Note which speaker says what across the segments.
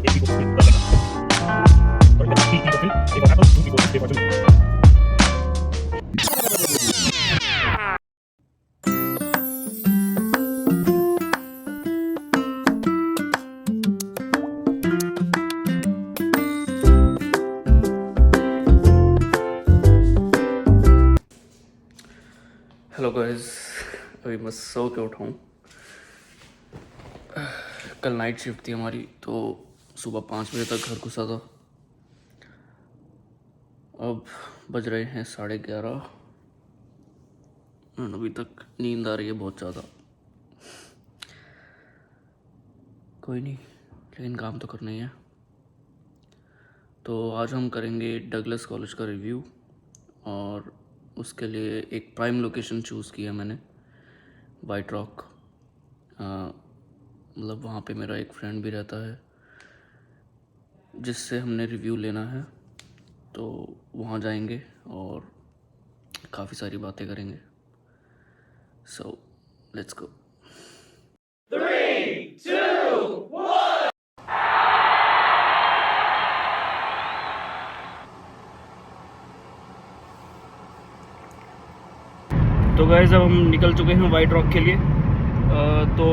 Speaker 1: एक भी कोशिश नहीं करना और मैं ठीक ठीक फिर एक बार दूसरी कोशिश देखो चलो।
Speaker 2: हेलो गाइस, अभी मैं सो के उठा हूँ। कल नाइट शिफ्ट थी हमारी, तो सुबह 5 बजे तक घर घुसा था। अब बज रहे हैं 11:30 और अभी तक नींद आ रही है बहुत ज़्यादा। कोई नहीं, लेकिन काम तो करना ही है। तो आज हम करेंगे डगलस कॉलेज का रिव्यू, और उसके लिए एक प्राइम लोकेशन चूज़ किया मैंने, वाइट रॉक। मतलब वहाँ पे मेरा एक फ्रेंड भी रहता है जिससे हमने रिव्यू लेना है, तो वहाँ जाएंगे और काफ़ी सारी बातें करेंगे। सो लेट्स गो।
Speaker 3: 3, 2, 1.
Speaker 2: तो गाइस, अब हम निकल चुके हैं वाइट रॉक के लिए। तो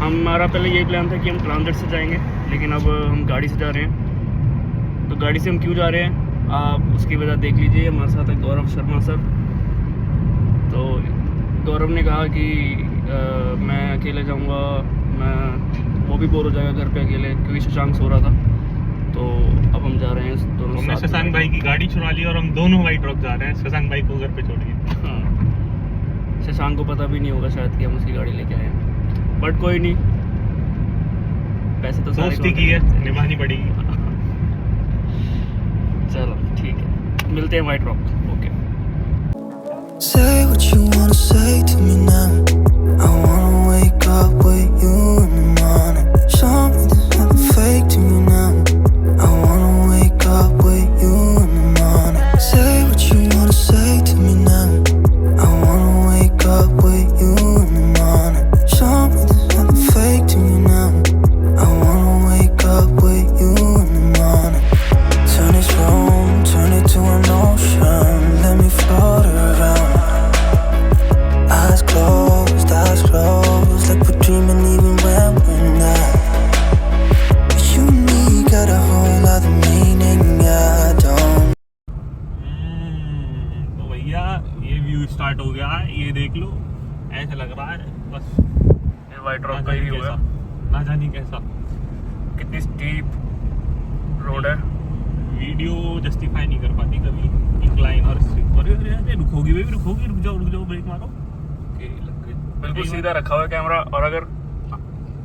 Speaker 2: हमारा पहले यही प्लान था कि हम ट्रांजिट से जाएंगे, लेकिन अब हम गाड़ी से जा रहे हैं। तो गाड़ी से हम क्यों जा रहे हैं, आप उसकी वजह देख लीजिए। हमारे साथ है गौरव शर्मा सर। तो गौरव ने कहा कि मैं अकेले जाऊंगा, वो भी बोर हो जाएगा घर पे अकेले, क्योंकि शशांक सो रहा था। तो अब हम जा रहे हैं दोनों।
Speaker 1: हमने शशांक भाई की गाड़ी चुरा ली और हम दोनों वाइट रॉक जा रहे हैं, शशांक भाई को घर पे छोड़ के।
Speaker 2: हाँ, शशांक को पता भी नहीं होगा शायद कि हम उसकी गाड़ी लेके आए हैं, बट कोई नहीं, पैसे तो
Speaker 1: दोस्ती की है, निभानी पड़ेगी।
Speaker 2: चलो ठीक है, मिलते हैं white rock. Okay.
Speaker 4: Say what you wanna say to me now. I wanna wake up with you in the morning. Show me there's nothing fake to me now. I wanna wake up with you in the morning. Say what you wanna say to me now. I wanna wake up with you in the morning. Show me there's nothing fake to me now. I wanna wake up with you in the morning. Turn this room, turn it to an ocean. Let me float around. Eyes closed, like we're dreaming even when we're not. You and me got a whole other meaning, I don't.
Speaker 1: तो भैया ये view start हो गया है, ये देख लो। ऐसा लग रहा है बस
Speaker 2: ये वाइट रॉक का ही व्यू है।
Speaker 1: ना जानी कैसा,
Speaker 2: कितनी स्टीप रोड है।
Speaker 1: वीडियो जस्टिफाई नहीं कर पाती कभी इंक्लाइन और स्ट्रिप। अरे रुकोगी बेबी, रुकोगी, रुक जाओ, ब्रेक मारो। ओके, लग गई।
Speaker 2: बिल्कुल सीधा रखा हुआ है कैमरा, और अगर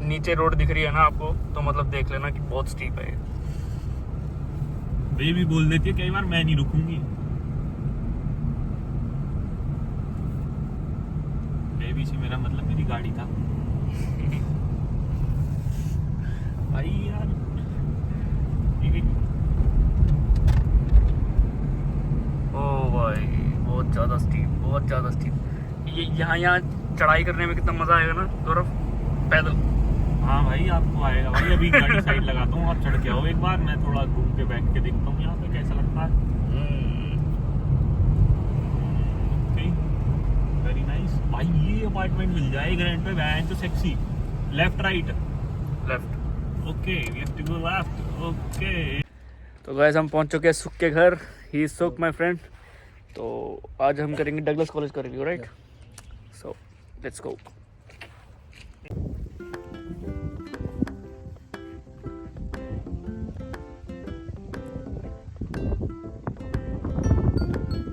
Speaker 2: नीचे रोड दिख रही है ना आपको, तो मतलब देख लेना कि बहुत स्टीप है ये।
Speaker 1: बेबी बोल देती है कई बार, मैं नहीं रुकूंगी। बेबी से मेरा मतलब मेरी गाड़ी था। भाई यार
Speaker 2: ओ भाई, बहुत ज़्यादा स्टीप। ये यहाँ चढ़ाई करने में कितना मज़ा आएगा ना गौरव, पैदल।
Speaker 1: हाँ भाई, आपको आएगा भाई। अभी गाड़ी साइड लगाता हूँ, आप चढ़ के आओ एक बार, मैं थोड़ा घूम के बैठ के देखता हूँ यहाँ पे कैसा लगता है। वेरी नाइस भाई। ये अपार्टमेंट मिल जाए ग्रैंड पे, वैन तो सेक्सी। Left right
Speaker 2: left.
Speaker 1: Okay, we have to go left. Okay,
Speaker 2: तो गाइस, हम पहुँच चुके हैं सुख के घर। He is Sukh my friend. तो आज हम करेंगे डगलस कॉलेज का review, right? So let's go.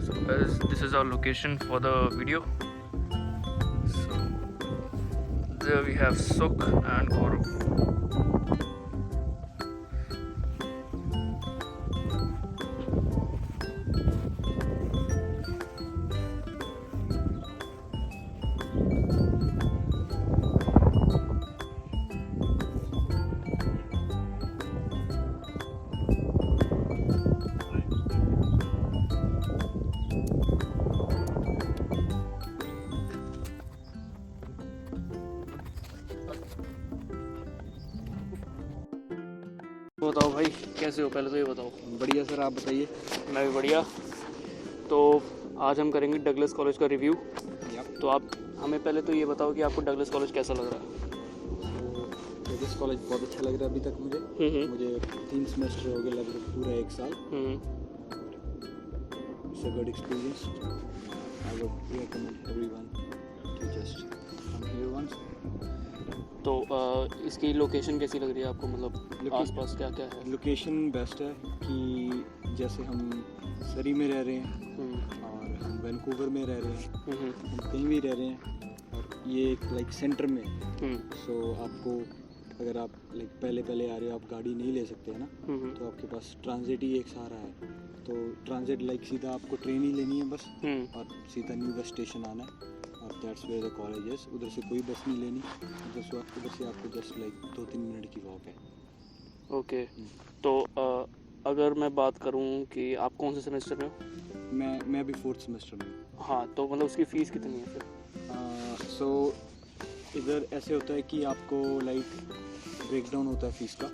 Speaker 2: So guys, this is our location for the video. So there we have Sukh and Gaurav. बताओ भाई, कैसे हो? पहले तो ये बताओ।
Speaker 5: बढ़िया सर, आप बताइए।
Speaker 2: मैं भी बढ़िया। तो आज हम करेंगे डगलस कॉलेज का रिव्यू। तो आप हमें पहले तो ये बताओ कि आपको डगलस कॉलेज कैसा लग रहा है?
Speaker 5: डगलस कॉलेज बहुत अच्छा लग रहा है अभी तक मुझे 3 सेमेस्टर हो गए, लगभग पूरा 1 साल। It's a good experience. I would recommend everyone to just come here once.
Speaker 2: तो इसकी लोकेशन कैसी लग रही है आपको? मतलब आसपास क्या क्या है?
Speaker 5: लोकेशन बेस्ट है कि जैसे हम सरी में रह रहे हैं और हम वैंकूवर में रह रहे हैं, हम कहीं भी रह रहे हैं और ये एक लाइक सेंटर में है। सो आपको अगर आप लाइक पहले आ रहे हो, आप गाड़ी नहीं ले सकते हैं ना, तो आपके पास ट्रांजिट ही एक सहारा है। तो ट्रांजिट लाइक सीधा आपको ट्रेन ही लेनी है बस, और सीधा न्यू बस स्टेशन आना है और that's where the college is. उधर से कोई बस नहीं लेनी, उधर से आपको जस्ट लाइक 2-3 मिनट की वॉक है।
Speaker 2: ओके। तो अगर मैं बात करूं कि आप कौन से सेमेस्टर में हो?
Speaker 5: मैं अभी 4th सेमेस्टर में हूँ।
Speaker 2: हाँ, तो मतलब उसकी फ़ीस कितनी है फिर?
Speaker 5: सो इधर ऐसे होता है कि आपको लाइक ब्रेकडाउन होता है फीस का।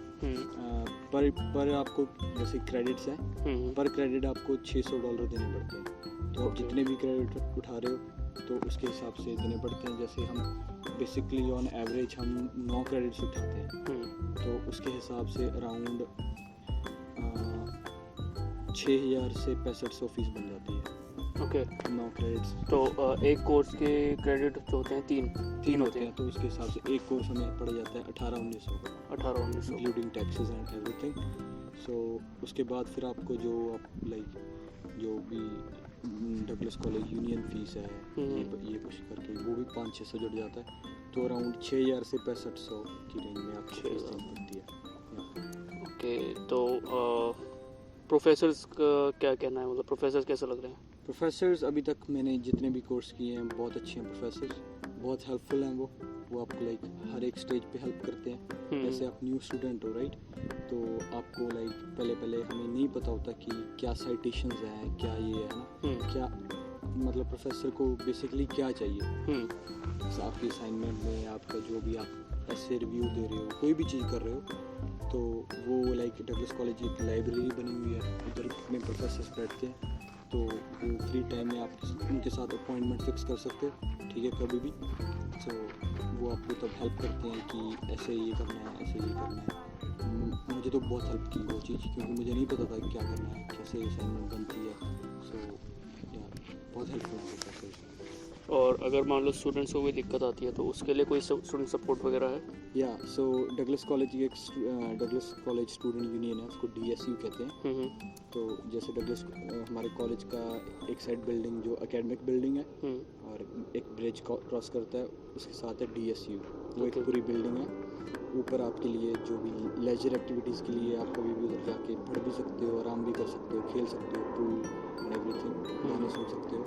Speaker 5: पर आपको जैसे क्रेडिट्स हैं, पर क्रेडिट आपको $600 देने पड़ते हैं। तो आप जितने भी क्रेडिट उठा रहे हो तो उसके हिसाब से देने पड़ते हैं। जैसे हम बेसिकली ऑन एवरेज हम 9 क्रेडिट्स उठाते हैं, तो उसके हिसाब से अराउंड 6,000 से 6500 फीस बन जाती है।
Speaker 2: ओके।
Speaker 5: 9 क्रेडिट्स।
Speaker 2: तो एक कोर्स के क्रेडिट जो होते हैं तीन होते हैं,
Speaker 5: तो उसके हिसाब से एक कोर्स हमें पड़ जाता है 18-1900 का,
Speaker 2: 18-1900
Speaker 5: इंक्लूडिंग टैक्सेस एंड एवरीथिंग। सो उसके बाद फिर आपको जो आप लाइक जो भी डगलस कॉलेज यूनियन फीस है, ये कुछ करके वो भी 500-600 जुड़ जाता है। तो अराउंड 6,000 से 6500 की रेंज में आपको फीस देनी पड़ती है।
Speaker 2: ओके। तो प्रोफेसर्स का क्या कहना है? मतलब प्रोफेसर्स कैसे लग रहे हैं?
Speaker 5: प्रोफेसर्स अभी तक मैंने जितने भी कोर्स किए हैं बहुत अच्छे हैं प्रोफेसर्स, बहुत हेल्पफुल हैं। वो आपको लाइक हर एक स्टेज पे हेल्प करते हैं। जैसे आप न्यू स्टूडेंट हो, राइट, तो आपको लाइक पहले हमें नहीं पता होता कि क्या साइटेशंस हैं, क्या ये है ना, क्या मतलब प्रोफेसर को बेसिकली क्या चाहिए। आपके असाइनमेंट में आपका जो भी आप ऐसे रिव्यू दे रहे हो, कोई भी चीज़ कर रहे हो, तो वो लाइक डगलस कॉलेज एक लाइब्रेरी बनी हुई है, उधर में प्रोफेसर्स बैठते हैं। तो वो फ्री टाइम में आप उनके साथ अपॉइंटमेंट फिक्स कर सकते हो, ठीक है, कभी भी। तो वो आपको तब हेल्प करते हैं कि ऐसे ये करना है, ऐसे ये करना है। मुझे तो बहुत हेल्प की वो चीज़, क्योंकि मुझे नहीं पता था कि क्या करना है, कैसे असाइनमेंट बनती है। सो बहुत हेल्पफुल है प्रोफेसर्स।
Speaker 2: और अगर मान लो स्टूडेंट्स को कोई दिक्कत आती है तो उसके लिए कोई स्टूडेंट सपोर्ट वगैरह है?
Speaker 5: या सो डगलस कॉलेज की एक डगलस कॉलेज स्टूडेंट यूनियन है, उसको DSU कहते हैं। तो जैसे डगलस हमारे कॉलेज का एक साइड बिल्डिंग जो एकेडमिक बिल्डिंग है, और एक ब्रिज क्रॉस करता है, उसके साथ है DSU। वो एक पूरी बिल्डिंग है। ऊपर आपके लिए जो भी लेजर एक्टिविटीज़ के लिए आप कभी भी उधर जाके पढ़ भी सकते हो, आराम भी कर सकते हो, खेल सकते हो, पूल एंड एवरीथिंग, गाने सुन सकते हो।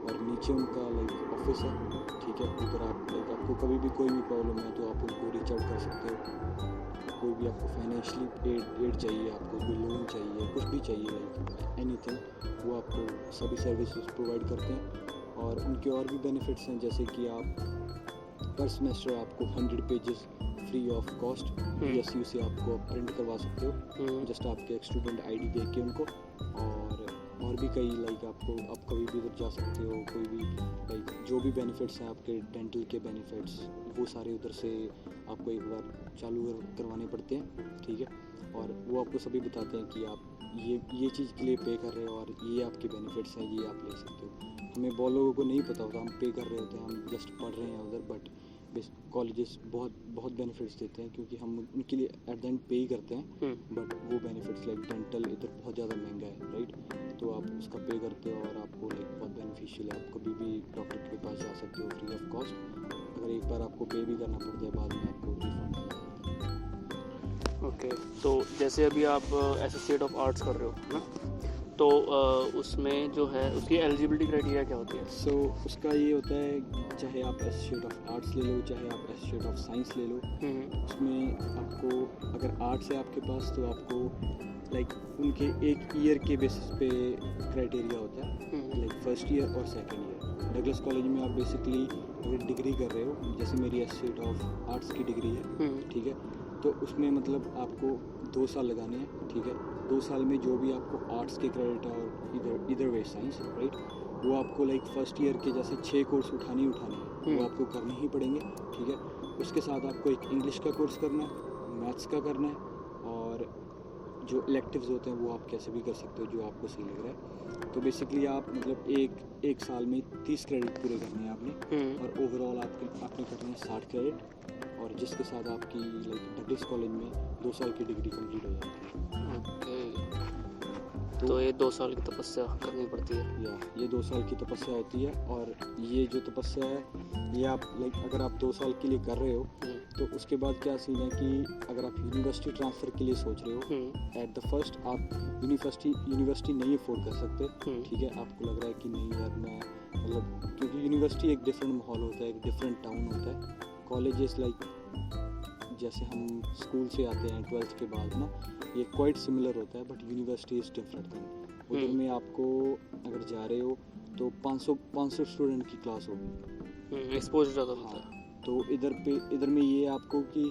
Speaker 5: और नीचे उनका लाइक ऑफिस है, ठीक है। उधर आप लाइक आपको कभी भी कोई भी प्रॉब्लम है तो आप उनको रीच आउट कर सकते हो। कोई भी आपको फाइनेंशियली एड चाहिए, आपको कोई लोन चाहिए, कुछ भी चाहिए, लाइक एनीथिंग, वो आपको सभी सर्विसेज प्रोवाइड करते हैं। और उनके और भी बेनिफिट्स हैं, जैसे कि आप पर सेमेस्टर आपको 100 pages free of cost DSU से आपको प्रिंट करवा सकते हो, जस्ट आपके एक स्टूडेंट ID दे के उनको। और भी कई लाइक आप कभी भी उधर जा सकते हो। कोई भी लाइक जो भी बेनिफिट्स हैं आपके डेंटल के बेनिफिट्स, वो सारे उधर से आपको एक बार चालू करवाने पड़ते हैं, ठीक है। और वो आपको सभी बताते हैं कि आप ये चीज़ के लिए पे कर रहे हो और ये आपके बेनिफिट्स हैं, ये आप ले सकते हो। हमें बहुत लोगों को नहीं पता होता, हम पे कर रहे होते हैं, हम जस्ट पढ़ रहे हैं उधर। बट कॉलेजेस बहुत बेनिफिट्स देते हैं, क्योंकि हम उनके लिए एट द एंड पे ही करते हैं। बट वो बेनिफिट्स लाइक डेंटल इधर बहुत ज़्यादा महंगा है, राइट, तो आप उसका पे करते हो और आपको लाइक बहुत बेनिफिशियल है। आप कभी भी डॉक्टर के पास जा सकते हो फ्री ऑफ कॉस्ट। अगर एक बार आपको पे भी करना पड़ जाए, बाद में आपको रिफंड आ जाता है।
Speaker 2: ओके। तो जैसे अभी आप एसोसिएट ऑफ आर्ट्स कर रहे हो ना, तो उसमें जो है उसकी एलिजिबिलिटी क्राइटेरिया क्या होती है?
Speaker 5: सो उसका ये होता है, चाहे आप एसोसिएट ऑफ आर्ट्स ले लो, चाहे आप एसोसिएट ऑफ साइंस ले लो, उसमें आपको अगर आर्ट्स है आपके पास तो आपको लाइक उनके एक ईयर के बेसिस पे क्राइटेरिया होता है, लाइक फर्स्ट ईयर और सेकंड ईयर। डगलस कॉलेज में आप बेसिकली अगर डिग्री कर रहे हो, जैसे मेरी एसोसिएट ऑफ आर्ट्स की डिग्री है, ठीक है, तो उसमें मतलब आपको 2 साल लगाने हैं, ठीक है। 2 साल में जो भी आपको आर्ट्स के क्रेडिट है और इधर वे साइंस, राइट, वो आपको लाइक फर्स्ट ईयर के जैसे 6 कोर्स उठाने हैं, वो आपको करने ही पड़ेंगे, ठीक है। उसके साथ आपको एक इंग्लिश का कोर्स करना है, मैथ्स का करना है, और जो इलेक्टिव्स होते हैं वो आप कैसे भी कर सकते हो जो आपको सही लग रहा है। तो बेसिकली आप मतलब एक साल में 30 क्रेडिट पूरे करने हैं आपने, और ओवरऑल आपने करने हैं 60 क्रेडिट, और जिसके साथ आपकी लाइक डगलस कॉलेज में 2 साल की डिग्री कंप्लीट हो जाती है।
Speaker 2: ओके, तो ये 2 साल की तपस्या करनी पड़ती है।
Speaker 5: या ये 2 साल की तपस्या होती है, और ये जो तपस्या है ये आप लाइक अगर आप 2 साल के लिए कर रहे हो तो उसके बाद क्या सीन है कि अगर आप यूनिवर्सिटी ट्रांसफ़र के लिए सोच रहे हो, एट द फर्स्ट आप यूनिवर्सिटी नहीं अफोर्ड कर सकते, ठीक है। आपको लग रहा है कि नहीं यार मैं मतलब, क्योंकि यूनिवर्सिटी एक डिफरेंट माहौल होता है, एक डिफरेंट टाउन होता है। कॉलेजेस लाइक जैसे हम स्कूल से आते हैं 12th के बाद ना, ये क्वाइट सिमिलर होता है, but university is different thing. उधर में आपको अगर जा रहे हो तो 500 स्टूडेंट की क्लास होगी,
Speaker 2: एक्सपोजर ज़्यादा होता है।
Speaker 5: तो इधर में ये आपको कि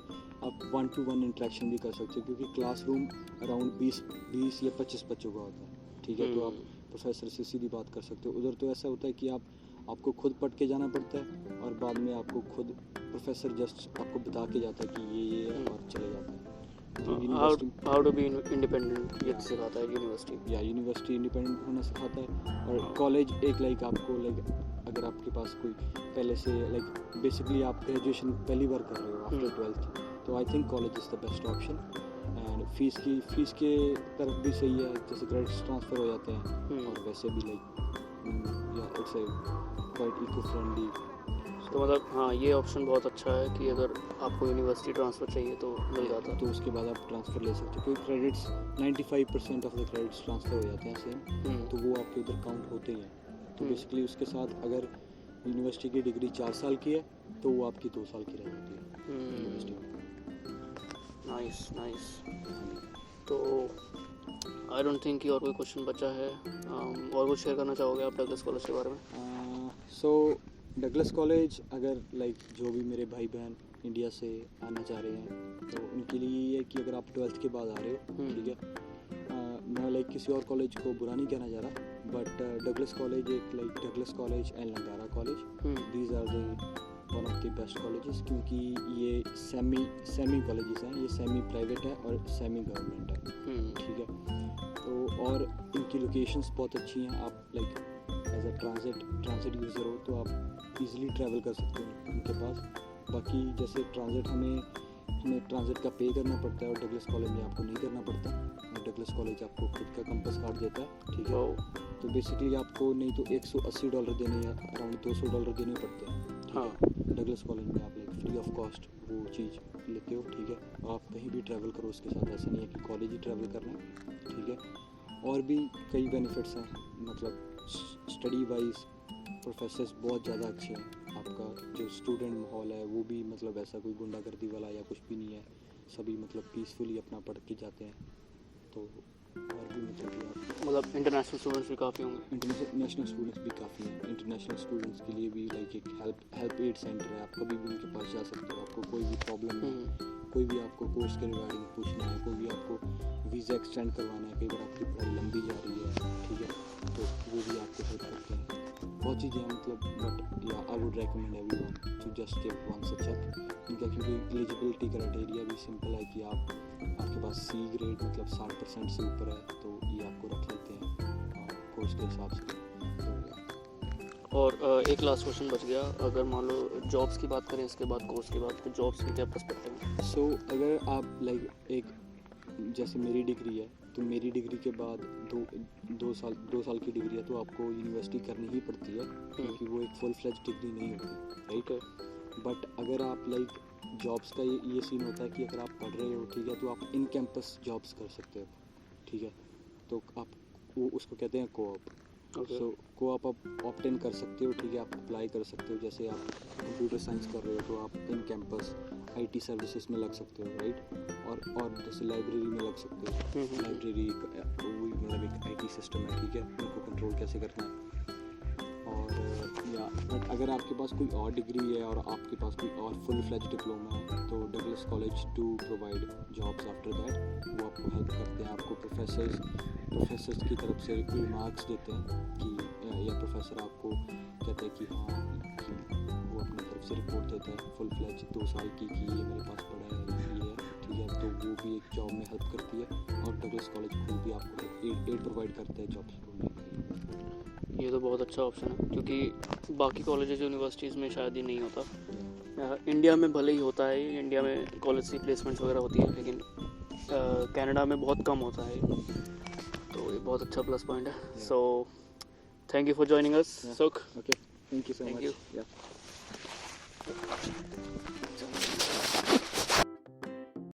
Speaker 5: आप 1-to-1 इंटरेक्शन भी कर सकते हो, क्योंकि क्लासरूम अराउंड 20 या 25 बच्चों का होता है, ठीक है। तो आप प्रोफेसर से सीधी बात कर सकते हो। उधर तो ऐसा होता है कि आपको खुद पढ़ के जाना पड़ता है, और बाद में आपको खुद प्रोफेसर जस्ट आपको बता के जाता है कि ये है, और चले जाता है।
Speaker 2: हाउ टू बी इंडिपेंडेंट ये सिखाता है यूनिवर्सिटी।
Speaker 5: या यूनिवर्सिटी इंडिपेंडेंट होना सिखाता है, और कॉलेज एक लाइक आपको लाइक अगर आपके पास कोई पहले से लाइक बेसिकली आप ग्रेजुएशन पहली बार कर रहे हो आफ्टर 12th, तो I think college is the best option. And fees के तरफ भी सही है, जैसे क्रेडिट्स ट्रांसफ़र हो जाते हैं, और वैसे भी लाइक या इट्स क्वाइट इको फ्रेंडली।
Speaker 2: तो मतलब हाँ, ये ऑप्शन बहुत अच्छा है कि अगर आपको यूनिवर्सिटी ट्रांसफ़र चाहिए तो मिल जाता है,
Speaker 5: तो उसके बाद आप ट्रांसफ़र ले सकते हो, क्योंकि credits 95% of the credits transfer हो जाते हैं सेम, तो वो आपके उधर काउंट होते ही हैं। तो बेसिकली उसके साथ अगर यूनिवर्सिटी की डिग्री 4 साल की है तो वो आपकी 2 साल की रह जाती है यूनिवर्सिटी में।
Speaker 2: नाइस। तो आई डोंट थिंक कि और कोई क्वेश्चन बचा है। और कुछ शेयर करना चाहोगे आप डगलस कॉलेज के बारे में?
Speaker 5: सो डगलस कॉलेज अगर लाइक जो भी मेरे भाई बहन इंडिया से आना चाह रहे हैं तो उनके लिए ये है कि अगर आप 12th के बाद आ रहे हो, ठीक है, मैं लाइक किसी और कॉलेज को बुरा नहीं कहना चाह रहा, बट डगलस कॉलेज एक like Douglas college and Langara college, these are the one of the best colleges, क्योंकि ये सेमी कॉलेजेस हैं, ये सेमी प्राइवेट है और सेमी गवर्नमेंट है, ठीक है। तो और इनकी लोकेशंस बहुत अच्छी हैं। आप like as a transit user हो तो आप इजीली ट्रैवल कर सकते हो उनके पास। बाकी जैसे ट्रांजिट हमें ट्रांजिट का पे करना पड़ता है, और डगलस कॉलेज में आपको नहीं करना पड़ता, और डगलस कॉलेज आपको खुद का कंपास कार्ड देता है, ठीक है। तो बेसिकली आपको नहीं तो $180 देने या अराउंड $200 देने पड़ते हैं, ठीक है। डगलस कॉलेज में आप लाइक फ्री ऑफ कॉस्ट वो चीज़ लेते हो, ठीक है। और आप कहीं भी ट्रैवल करो उसके साथ, ऐसा नहीं है कि कॉलेज ही ट्रैवल करना है, ठीक है। और भी कई बेनिफिट्स हैं, मतलब स्टडी वाइज प्रोफेसर्स बहुत ज़्यादा अच्छे हैं, आपका जो स्टूडेंट माहौल है वो भी मतलब ऐसा कोई गुंडागर्दी वाला या कुछ भी नहीं है, सभी मतलब पीसफुली अपना पढ़ के जाते हैं। तो और भी मतलब
Speaker 2: इंटरनेशनल स्टूडेंट्स भी काफ़ी होंगे।
Speaker 5: इंटरनेशनल स्टूडेंट्स भी काफ़ी हैं। इंटरनेशनल स्टूडेंट्स के लिए भी लाइक एक हेल्प एड सेंटर है, आप कभी भी उनके पास जा सकते हो। आपको कोई भी प्रॉब्लम है, कोई भी आपको कोर्स के रिगार्डिंग पूछना है, कोई भी आपको वीज़ा एक्सटेंड करवाना है, कई बार आपकी पढ़ाई लंबी जा रही है, ठीक है, तो वो भी आपको हेल्प करते हैं। बहुत चीज़ें हैं मतलब, बट या I would recommend everyone to just give once a check इनका, क्योंकि एलिजिबिलिटी क्राइटेरिया भी सिंपल है कि आपके पास C ग्रेड मतलब 60% से ऊपर है, तो ये आपको रख लेते हैं कोर्स के हिसाब से।
Speaker 2: और एक लास्ट क्वेश्चन बच गया, अगर मान लो जॉब्स की बात करें इसके बाद कोर्स के बाद, तो जॉब्स की क्या पर्सपेक्टिव है?
Speaker 5: सो अगर आप लाइक एक जैसे मेरी डिग्री है, तो मेरी डिग्री के बाद दो साल की डिग्री है, तो आपको यूनिवर्सिटी करनी ही पड़ती है, क्योंकि वो एक फुल फ्लेज डिग्री नहीं होती, राइट। बट अगर आप लाइक जॉब्स का ये सीन होता है कि अगर आप पढ़ रहे हो, ठीक है, तो आप इन कैंपस जॉब्स कर सकते हो, ठीक है। तो आप वो उसको कहते हैं कोऑप। सो कोऑप आप ऑप्ट इन कर सकते हो, ठीक है, आप अप्लाई कर सकते हो। जैसे आप कंप्यूटर साइंस कर रहे हो तो आप इन कैंपस IT सर्विसेज में लग सकते हो, राइट। और जैसे लाइब्रेरी में लग सकते हो। लाइब्रेरी वही मतलब एक IT सिस्टम है, ठीक है, उनको कंट्रोल कैसे करना है। और या बट अगर आपके पास कोई और डिग्री है और आपके पास कोई और फुल फ्लेज डिप्लोमा है तो Douglas college to provide jobs after that. वो आपको हेल्प करते हैं, आपको प्रोफेसर्स की तरफ से रिमार्क्स देते हैं कि या प्रोफेसर आपको कहते हैं कि हाँ कि वो अपनी तरफ से रिपोर्ट देता है फुल फ्लेज 2 साल की कि ये मेरे पास पड़ा है ये है ठीक है, तो वो भी एक जॉब में हेल्प करती है। और डगलस कॉलेज खुद भी आपको एड प्रोवाइड करता है जॉब्स ढूंढने के लिए।
Speaker 2: ये तो बहुत अच्छा ऑप्शन है, क्योंकि बाकी कॉलेजेस यूनिवर्सिटीज़ में शायद ये नहीं होता। इंडिया में भले ही होता है, इंडिया में कॉलेज की प्लेसमेंट्स वगैरह होती है, लेकिन कनाडा में बहुत कम होता है, तो ये बहुत अच्छा प्लस पॉइंट है। So thank you for joining us Sukh.
Speaker 5: Okay, thank you so
Speaker 2: Thank
Speaker 5: much.
Speaker 2: you.
Speaker 5: या